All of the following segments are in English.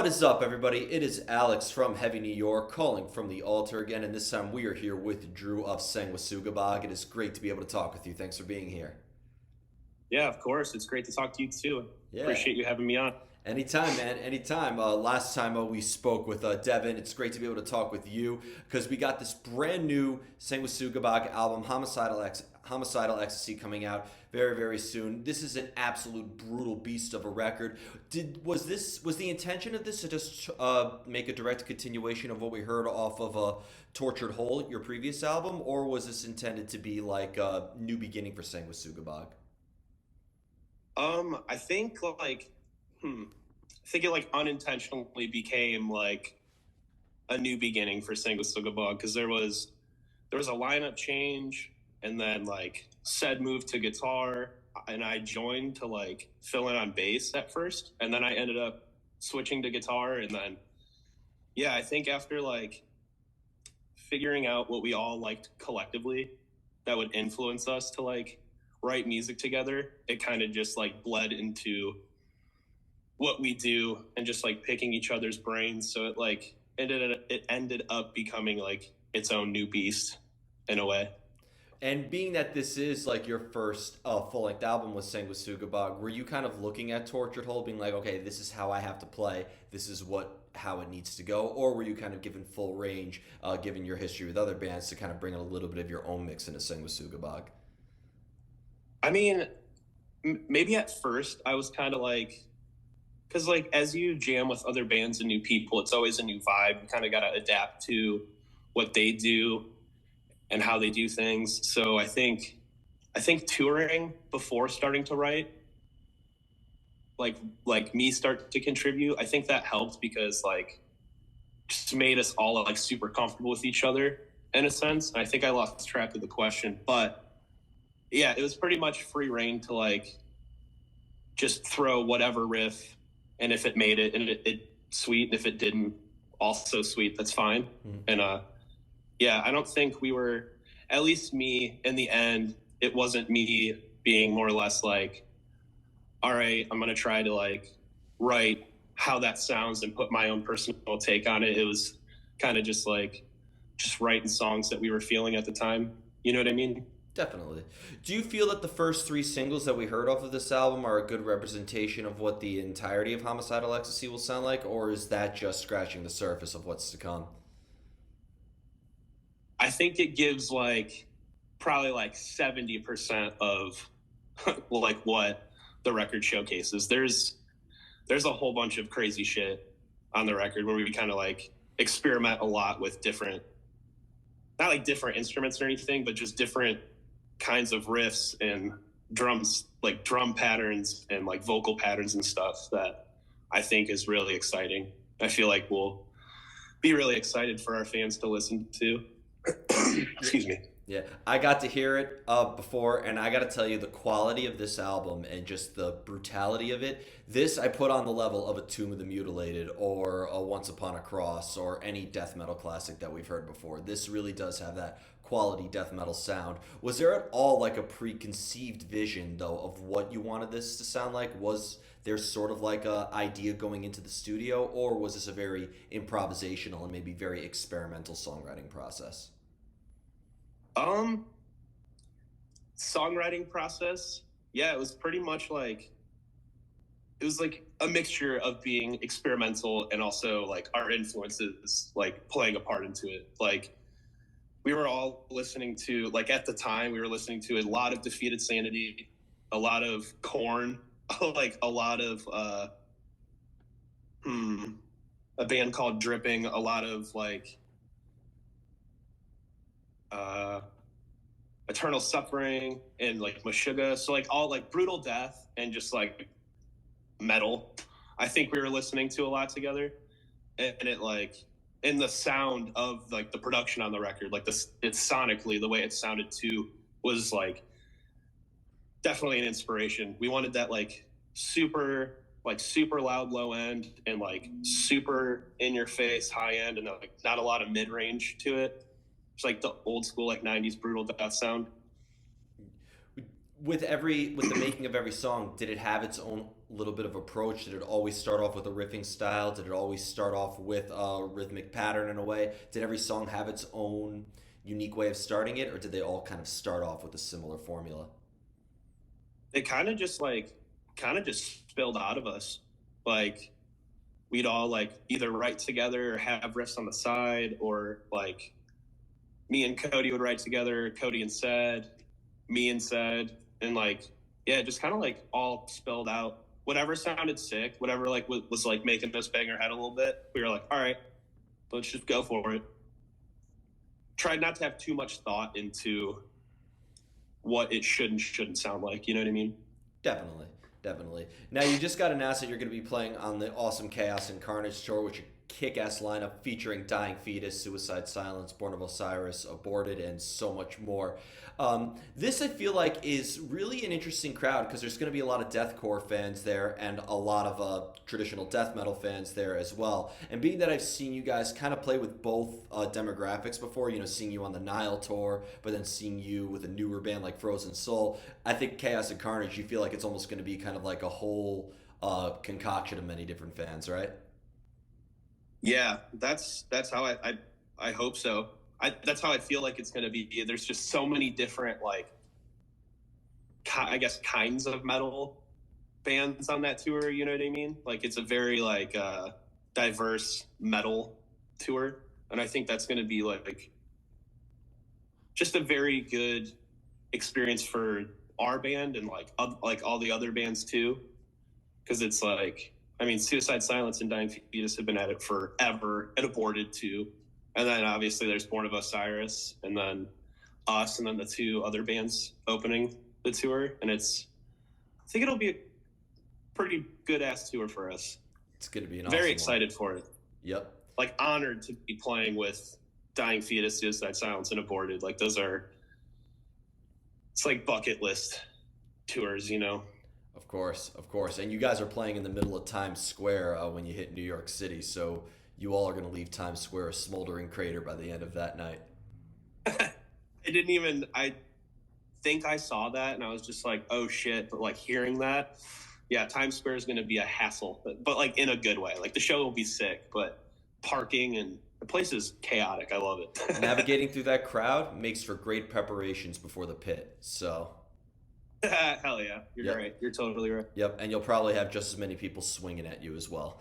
What is up, everybody? It is Alex from Heavy New York calling from the altar again, and this time we are here with Drew of Sanguisugabogg. It is great to be able to talk with you. Thanks for being here. Yeah, of course. It's great to talk to you too. Yeah, Appreciate you having me on. anytime, man. Anytime. Last time we spoke with Devin. It's great to be able to talk with you because we got this brand new Sanguisugabogg album, Homicidal Ecstasy, coming out very, very soon. This is an absolute brutal beast of a record. Was the intention of this to just make a direct continuation of what we heard off of Tortured Whole, your previous album, or was this intended to be like a new beginning for Sanguisugabogg? I think I think it unintentionally became a new beginning for Sanguisugabogg because there was a lineup change and then said moved to guitar and I joined to fill in on bass at first and then I ended up switching to guitar and then yeah, I think after figuring out what we all liked collectively that would influence us to write music together, it kind of just bled into what we do and just picking each other's brains. So it ended up becoming its own new beast in a way. And being that this is like your first full length album with Sanguisugabogg, were you kind of looking at Tortured Whole, being like, okay, this is how I have to play, this is how it needs to go, or were you kind of given full range, given your history with other bands, to kind of bring in a little bit of your own mix into Sanguisugabogg? I mean, maybe at first I was kind of because as you jam with other bands and new people, it's always a new vibe. You kind of got to adapt to what they do and how they do things. So I think touring before starting to write, like me start to contribute, I think that helped because just made us all super comfortable with each other in a sense. And I think I lost track of the question, but yeah, it was pretty much free reign to just throw whatever riff, and if it made it and it sweet, and if it didn't, also sweet, that's fine. Mm. And yeah, I don't think we were, at least me in the end, it wasn't me being more or less all right, I'm gonna try to write how that sounds and put my own personal take on it. It was kind of just writing songs that we were feeling at the time. You know what I mean? Definitely. Do you feel that the first three singles that we heard off of this album are a good representation of what the entirety of Homicidal Ecstasy will sound like, or is that just scratching the surface of what's to come? I think it gives probably 70% of what the record showcases. There's a whole bunch of crazy shit on the record where we kind of experiment a lot with different, not different instruments or anything, but just different kinds of riffs and drums, drum patterns and vocal patterns and stuff that I think is really exciting. I feel like we'll be really excited for our fans to listen to. Excuse me. Yeah, I got to hear it before, and I got to tell you, the quality of this album and just the brutality of it, this I put on the level of a Tomb of the Mutilated or a Once Upon a Cross or any death metal classic that we've heard before. This really does have that quality death metal sound. Was there at all a preconceived vision, though, of what you wanted this to sound like? Was there sort of a idea going into the studio, or was this a very improvisational and maybe very experimental songwriting process? Um, Songwriting process. Yeah, it was pretty much it was a mixture of being experimental and also our influences playing a part into it. We were all listening to at the time we were listening to a lot of Defeated Sanity, a lot of Korn, a lot of a band called Dripping, a lot of uh Eternal Suffering and Meshuggah. So all brutal death and just metal. I think we were listening to a lot together, and it in the sound of the production on the record, this it's sonically the way it sounded too was definitely an inspiration. We wanted that super super loud low end and super in your face high end and not a lot of mid range to it. It's the old school 90s brutal death sound. with the making of every song, did it have its own little bit of approach? Did it always start off with a riffing style? Did it always start off with a rhythmic pattern in a way? Did every song have its own unique way of starting it, or did they all kind of start off with a similar formula? It kind of just spilled out of us. Like we'd all like either write together or have riffs on the side, or like me and Cody would write together, Cody and Said, me and Said, and like yeah, it just kind of like all spilled out. Whatever sounded sick, whatever like was like making us bang our head a little bit, we were like, all right, let's just go for it. Tried not to have too much thought into what it should and shouldn't sound like. You know what I mean? Definitely, definitely. Now you just got announced that you're going to be playing on the awesome Chaos and Carnage tour, which a kick-ass lineup featuring Dying Fetus, Suicide Silence, Born of Osiris, Aborted, and so much more. This I feel like is really an interesting crowd because there's going to be a lot of deathcore fans there and a lot of traditional death metal fans there as well. And being that I've seen you guys kind of play with both demographics before, seeing you on the Nile tour, but then seeing you with a newer band like Frozen Soul, I think Chaos and Carnage, you feel like it's almost going to be kind of like a whole concoction of many different fans, right? Yeah, that's how I hope so. That's how I feel like it's going to be. There's just so many different like I guess kinds of metal bands on that tour. You know what I mean? Like it's a very like diverse metal tour, and I think that's going to be like just a very good experience for our band and like all the other bands too, because it's like I mean, Suicide Silence and Dying Fetus have been at it forever and Aborted too. And then obviously there's Born of Osiris and then us and then the two other bands opening the tour. And I think it'll be a pretty good ass tour for us. It's going to be very excited for it. Yep. Like honored to be playing with Dying Fetus, Suicide Silence, and Aborted. Like it's like bucket list tours, Of course. And you guys are playing in the middle of Times Square when you hit New York City, so you all are going to leave Times Square a smoldering crater by the end of that night. I think I saw that and I was just like, oh shit. But like hearing that, yeah, Times Square is going to be a hassle, but like in a good way. Like the show will be sick, but parking and the place is chaotic. I love it. Navigating through that crowd makes for great preparations before the pit, so... Hell yeah, you're right. You're totally right. Yep, and you'll probably have just as many people swinging at you as well.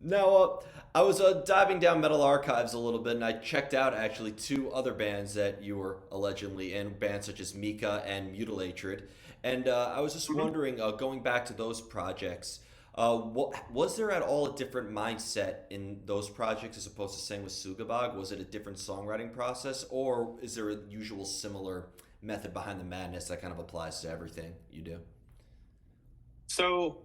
Now, I was diving down Metal Archives a little bit, and I checked out actually two other bands that you were allegedly in, bands such as Mika and Mutilatred. And I was just wondering, going back to those projects, was there at all a different mindset in those projects as opposed to Sanguisugabogg? Was it a different songwriting process, or is there a usual similar method behind the madness that kind of applies to everything you do? So,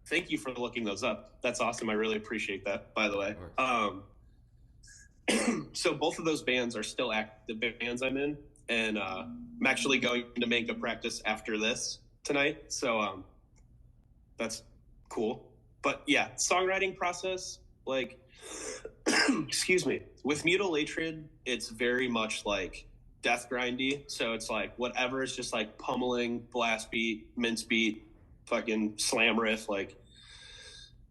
thank you for looking those up. That's awesome. I really appreciate that, by the way. So both of those bands are still active bands I'm in, and I'm actually going to make a practice after this tonight. So that's cool. But yeah, songwriting process, like, excuse me, with Mutilatred, it's very much like death grindy. So it's like whatever is just like pummeling, blast beat, mince beat, fucking slam riff, like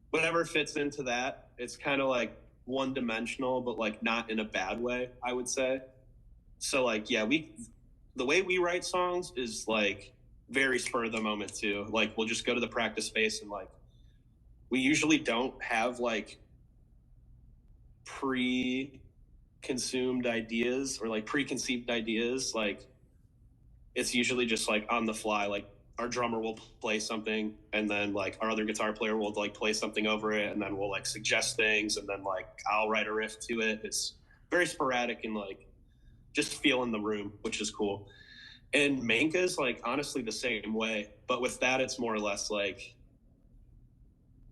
whatever fits into that. It's kind of like one dimensional, but like not in a bad way, I would say. So like, yeah, the way we write songs is like very spur of the moment too. Like we'll just go to the practice space and like, we usually don't have like pre-consumed ideas or like preconceived ideas. Like it's usually just like on the fly, like our drummer will play something and then like our other guitar player will like play something over it and then we'll like suggest things and then like I'll write a riff to it. It's very sporadic and like just feel in the room, which is cool. And Manka's like honestly the same way, but with that it's more or less like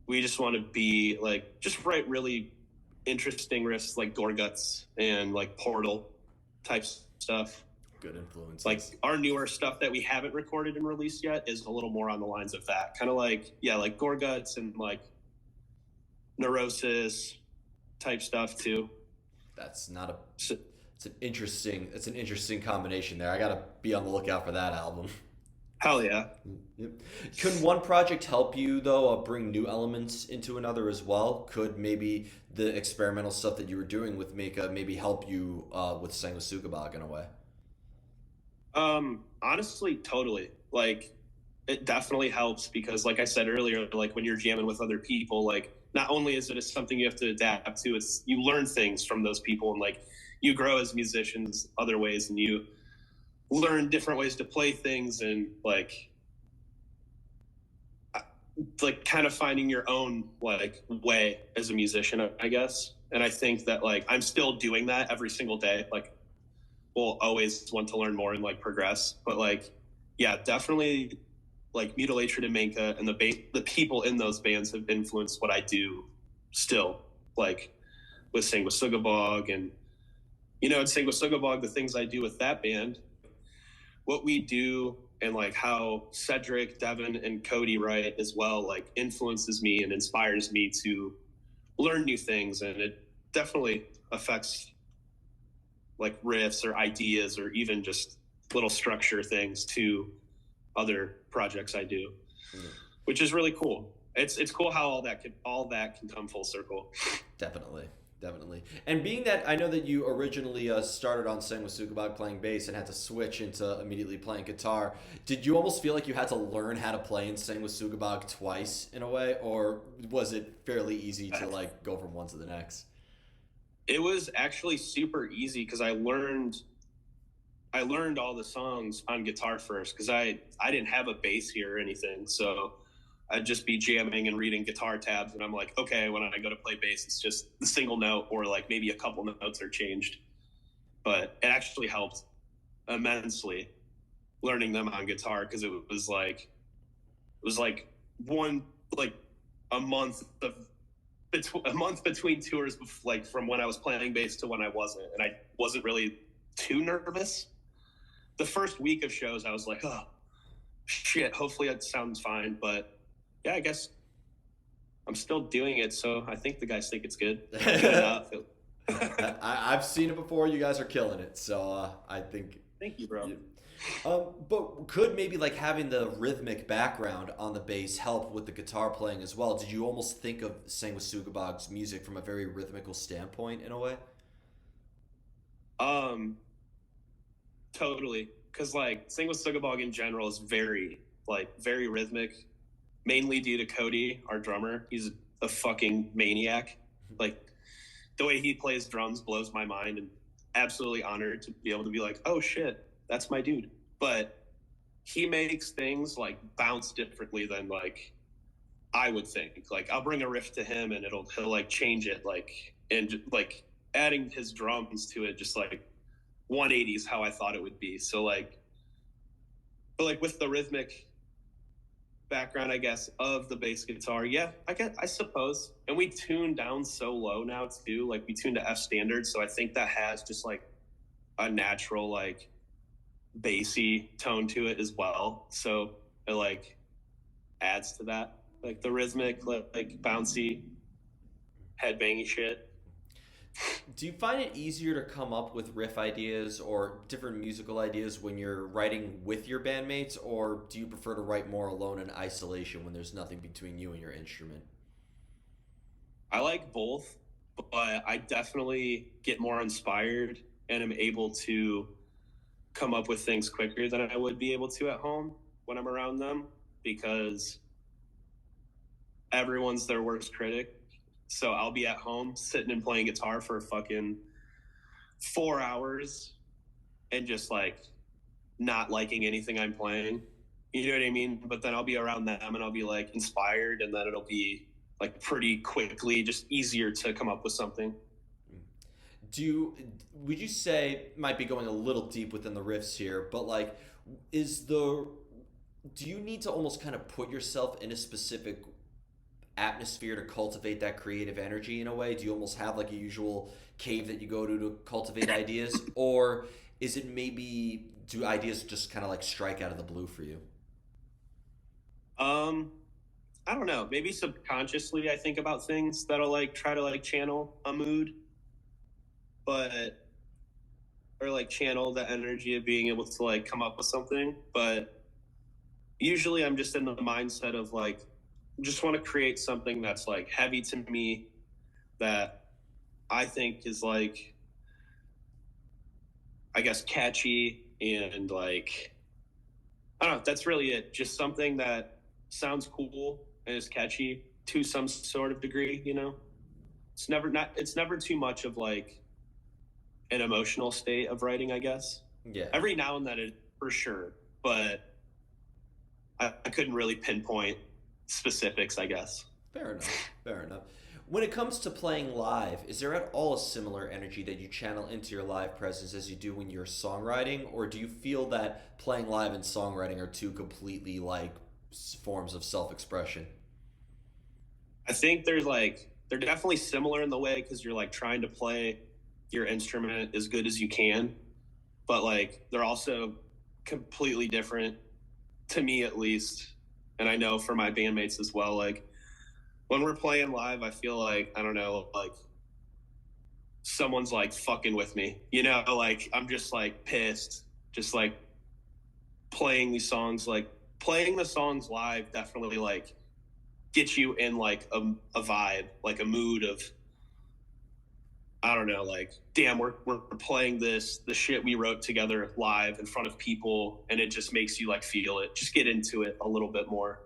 we just want to be like just write really interesting riffs like Gorguts and like Portal type stuff. Good influence. Like our newer stuff that we haven't recorded and released yet is a little more on the lines of that. Kind of like, yeah, like Gorguts and like Neurosis type stuff too. It's It's an interesting combination there. I gotta be on the lookout for that album. Hell yeah. Yep. Could one project help you though bring new elements into another as well? Could maybe the experimental stuff that you were doing with Mika maybe help you with Sanguisugabogg in a way? Honestly, totally. Like, it definitely helps because, like I said earlier, like when you're jamming with other people, like not only is it something you have to adapt to, it's you learn things from those people and like you grow as musicians other ways and you learn different ways to play things and like kind of finding your own like way as a musician, I guess. And I think that like I'm still doing that every single day. Like will always want to learn more and like progress. But like, yeah, definitely like Mutilation and Minka and the people in those bands have influenced what I do still. Like with Sanguisugabogg and in Sanguisugabogg, the things I do with that band, what we do and like how Cedric, Devin, and Cody write as well, like influences me and inspires me to learn new things. And it definitely affects like riffs or ideas or even just little structure things to other projects I do, which is really cool. It's cool how all that can come full circle. Definitely, definitely. And being that I know that you originally started on Sanguisugabogg playing bass and had to switch into immediately playing guitar, did you almost feel like you had to learn how to play in Sanguisugabogg twice in a way, or was it fairly easy to like go from one to the next? It was actually super easy because I learned all the songs on guitar first because I didn't have a bass here or anything, so I'd just be jamming and reading guitar tabs, and I'm like, okay, when I go to play bass, it's just the single note or like maybe a couple notes are changed. But it actually helped immensely learning them on guitar because it was like one like a month of a month between tours, like from when I was playing bass to when I wasn't, and I wasn't really too nervous. The first week of shows, I was like, oh shit, hopefully it sounds fine. But yeah, I guess I'm still doing it, so I think the guys think it's good. Good enough. I've seen it before. You guys are killing it, so I think. Thank you, bro. You, but could maybe like having the rhythmic background on the bass help with the guitar playing as well? Did you almost think of Sanguisugabogg's music from a very rhythmical standpoint in a way? Um, totally, because like Sing with Sugabogg in general is very rhythmic, mainly due to Cody, our drummer. He's a fucking maniac. Like the way he plays drums blows my mind, and absolutely honored to be able to be like, oh shit, that's my dude. But he makes things like bounce differently than like I would think. Like I'll bring a riff to him and he'll like change it like adding his drums to it just like 180s how I thought it would be. So like but like with the rhythmic background I guess of the bass guitar, yeah, I suppose. And we tune down so low now too. Like we tune to F standard, so I think that has just like a natural like bassy tone to it as well. So it like adds to that. Like the rhythmic, like bouncy, headbangy shit. Do you find it easier to come up with riff ideas or different musical ideas when you're writing with your bandmates, or do you prefer to write more alone in isolation when there's nothing between you and your instrument? I like both, but I definitely get more inspired and am able to come up with things quicker than I would be able to at home when I'm around them because everyone's their worst critic. So I'll be at home sitting and playing guitar for fucking 4 hours and just like not liking anything I'm playing. You know what I mean? But then I'll be around them and I'll be like inspired, and then it'll be like pretty quickly just easier to come up with something. Do you would you say might be going a little deep within the riffs here, but like is the do you need to almost kind of put yourself in a specific atmosphere to cultivate that creative energy in a way? Do you almost have like a usual cave that you go to cultivate ideas, or is it maybe do ideas just kind of like strike out of the blue for you? Um, I don't know. Maybe subconsciously I think about things that'll like try to like channel a mood, but or like channel the energy of being able to like come up with something. But usually I'm just in the mindset of like, just want to create something that's like heavy to me, that I think is like, I guess, catchy, and like, I don't know, that's really it. Just something that sounds cool and is catchy to some sort of degree, you know? It's never too much of like an emotional state of writing, I guess. Yeah. Every now and then it for sure, but I couldn't really pinpoint specifics, I guess. Fair enough. Fair enough. When it comes to playing live, is there at all a similar energy that you channel into your live presence as you do when you're songwriting, or do you feel that playing live and songwriting are two completely like forms of self-expression? I think they're definitely similar in the way, because you're like trying to play your instrument as good as you can, but like they're also completely different, to me at least, and I know for my bandmates as well. Like when we're playing live, I feel like, I don't know, like someone's like fucking with me, you know, like I'm just like pissed, just like playing these songs, like playing the songs live definitely like gets you in like a vibe, like a mood of, I don't know, like, damn, we're playing the shit we wrote together live in front of people, and it just makes you like feel it, just get into it a little bit more.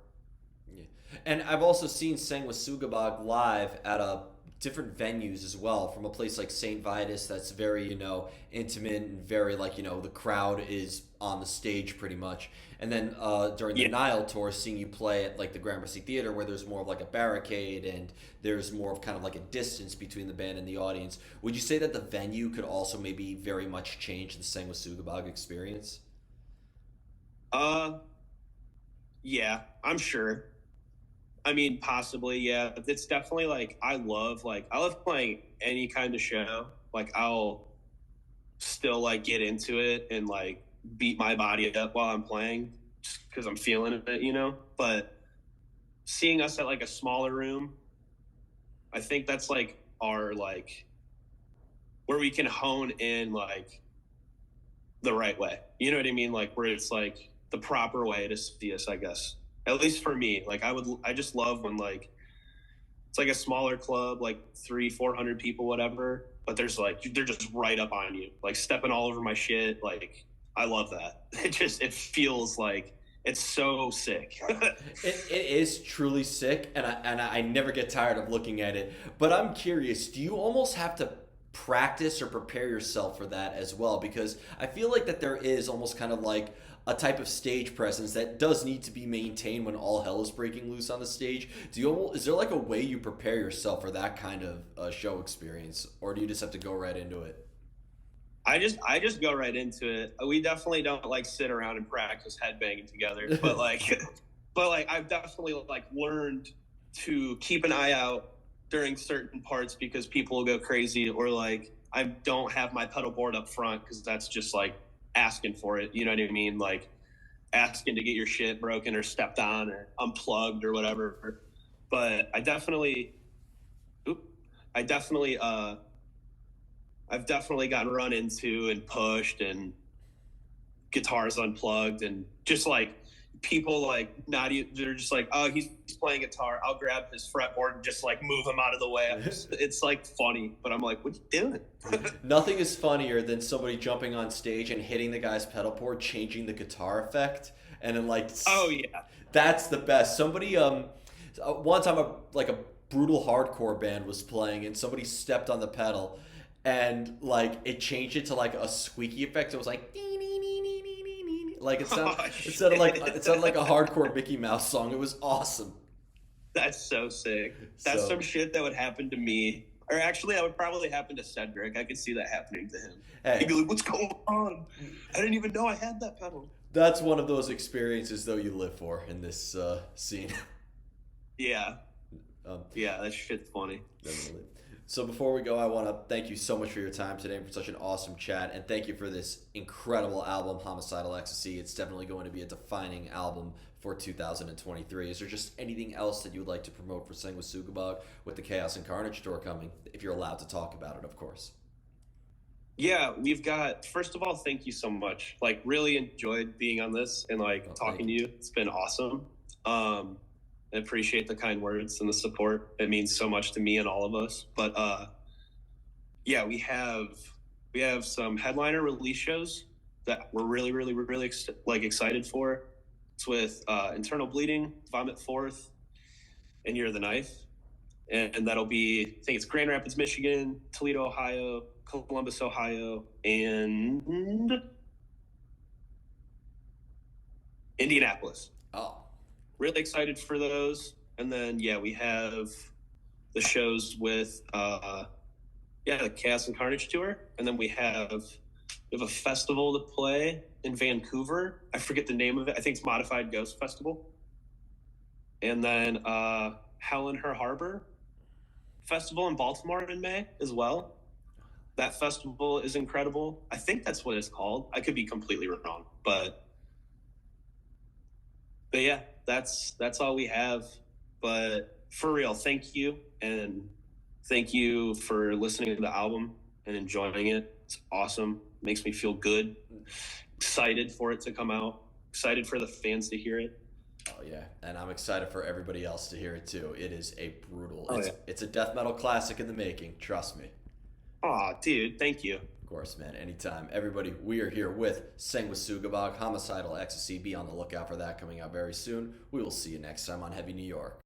Yeah. And I've also seen Sanguisugabogg live at a different venues as well, from a place like St. Vitus that's very, intimate and very like, the crowd is on the stage pretty much. And then during the Yeah. Nile tour, seeing you play at like the Gramercy Theater where there's more of like a barricade and there's more of kind of like a distance between the band and the audience. Would you say that the venue could also maybe very much change the Sanguisugabogg experience? Uh, yeah, I'm sure. I mean, possibly, yeah. It's definitely like I love playing any kind of show. Like I'll still like get into it and like beat my body up while I'm playing, just because I'm feeling it, you know. But seeing us at like a smaller room, I think that's like our like where we can hone in like the right way. You know what I mean? Like where it's like the proper way to see us, I guess. At least for me, like I just love when like it's like a smaller club, like 300-400 people, whatever. But there's like they're just right up on you, like stepping all over my shit. Like I love that. It feels like it's so sick. It is truly sick, and I never get tired of looking at it. But I'm curious, do you almost have to practice or prepare yourself for that as well? Because I feel like that there is almost kind of like a type of stage presence that does need to be maintained when all hell is breaking loose on the stage. Is there like a way you prepare yourself for that kind of show experience, or do you just have to go right into it? I just go right into it. We definitely don't like sit around and practice headbanging together, but like but like I've definitely like learned to keep an eye out during certain parts, because people will go crazy, or like I don't have my pedal board up front because that's just like asking for it. You know what I mean? Like asking to get your shit broken or stepped on or unplugged or whatever. But oop, I definitely I've definitely gotten run into and pushed, and guitars unplugged, and just like people like not even, they're just like, oh, he's playing guitar, I'll grab his fretboard and just like move him out of the way. It's like funny, but I'm like, what are you doing? Nothing is funnier than somebody jumping on stage and hitting the guy's pedal board, changing the guitar effect, and then like, Oh yeah. that's the best. Somebody one time a brutal hardcore band was playing and somebody stepped on the pedal and like it changed it to like a squeaky effect. It was like dee, dee, dee, dee, dee, dee, dee. Like it sounded like a hardcore Mickey Mouse song. It was awesome. That's so sick. That's So some shit that would happen to me. Or actually, that would probably happen to Cedric. I could see that happening to him. He'd hey, be like, what's going on? I didn't even know I had that pedal. that's one of those experiences though you live for in this scene. Yeah. um, Yeah, that shit's funny. Definitely. So before we go, I want to thank you so much for your time today and for such an awesome chat, and thank you for this incredible album, Homicidal Ecstasy. It's definitely going to be a defining album for 2023. Is there just anything else that you would like to promote for Sanguisugabogg with the Chaos and Carnage tour coming, if you're allowed to talk about it, of course? Yeah, we've got, first of all, thank you so much. Like, really enjoyed being on this and like Oh, thank talking you. to you. It's been awesome. Um, I appreciate the kind words and the support. It means so much to me and all of us. But yeah, we have some headliner release shows that we're really like excited for. It's with Internal Bleeding, Vomit Forth, and You're the Knife. And that'll be, I think it's Grand Rapids, Michigan, Toledo, Ohio, Columbus, Ohio, and Indianapolis. Oh, Really excited for those. And then yeah, we have the shows with yeah, the Chaos and Carnage tour, and then we have a festival to play in Vancouver. I forget the name of it. I think it's Modified Ghost Festival. And then Hell in Her Harbor Festival in Baltimore in May as well. That festival is incredible. I think that's what it's called. I could be completely wrong, but yeah, that's all we have. But for real, thank you, and thank you for listening to the album and enjoying it. It's awesome. Makes me feel good. Excited for it to come out. Excited for the fans to hear it. oh yeah, and I'm excited for everybody else to hear it too. It is a brutal. Oh It's yeah. it's a death metal classic in the making. Trust me. Aw, dude, thank you. Of course, man. Anytime. Everybody, we are here with Sanguisugabogg, Homicidal, Ecstasy. Be on the lookout for that coming out very soon. We will see you next time on Heavy New York.